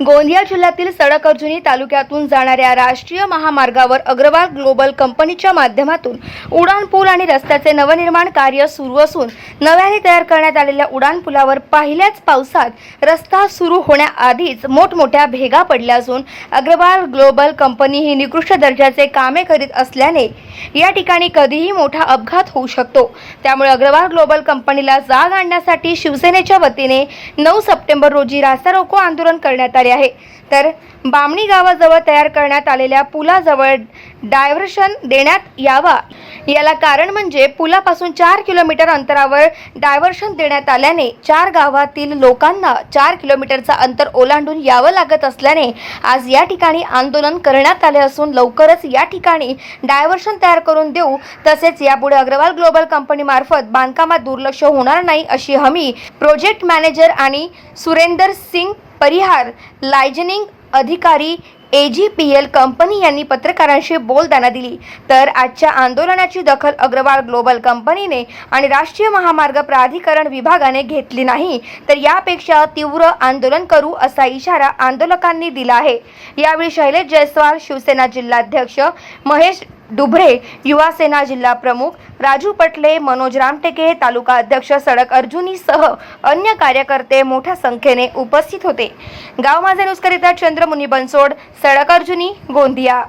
गोंदिया जिल्ह्यातील सडक अर्जुनी तालुक्यातून जाणाऱ्या राष्ट्रीय महामार्गावर अग्रवाल ग्लोबल कंपनीच्या माध्यमातून उडान पूल आणि रस्त्याचे नवनिर्माण कार्य सुरू असून नव्याने तयार करण्यात आलेल्या उडान पुलावर पहिल्याच पावसात रस्ता सुरू होण्याआधीच मोठमोठ्या भेगा पडल्या असून अग्रवाल ग्लोबल कंपनी ही निकृष्ट दर्जाचे कामे करीत असल्याने या ठिकाणी कधीही मोठा अपघात होऊ शकतो। त्यामुळे अग्रवाल ग्लोबल कंपनीला जाग आणण्यासाठी शिवसेनेच्या वतीने 9 सप्टेंबर रोजी रास्ता रोको आंदोलन करण्यात आले आहे। तर बामणी गावाजवळ तयार करण्यात आलेल्या पुलाजवळ डायव्हर्शन देण्यात यावा। याला कारण म्हणजे पुलापासून 4 किलोमीटर अंतरावर डायव्हर्शन देण्यात आल्याने 4 गावातील लोकांना 4 किलोमीटरचा अंतर ओलांडून यावं लागत असल्याने आज या ठिकाणी आंदोलन करण्यात आले असून लवकरच या ठिकाणी डायव्हर्शन तयार करून देऊ, तसेच यापुढे अग्रवाल ग्लोबल कंपनी मार्फत बांधकामात दुर्लक्ष होणार नाही अशी हमी प्रोजेक्ट मॅनेजर आणि सुरेंदर सिंग परिहार लायजनिंग अधिकारी AGPL कंपनी यांनी पत्रकारांशी बोलताना दिली। तर आजच्या आंदोलनाची दखल अग्रवाल ग्लोबल कंपनीने आणि राष्ट्रीय महामार्ग प्राधिकरण विभागाने घेतली नाही, तर यापेक्षा तीव्र आंदोलन करू असा इशारा आंदोलकांनी दिला आहे। यावेळी शैलेश जयस्वाल शिवसेना जिल्हाध्यक्ष, महेश डुबरे युवा सेना जिल्हा प्रमुख, राजू पटले, मनोज रामटेके तालुका अध्यक्ष सडक अर्जुनी सह अन्य कार्यकर्ते मोठ्या संख्येने उपस्थित होते। गाव माझे न्यूज करिता चंद्रमुनी बनसोड, सडक अर्जुनी, गोंदिया।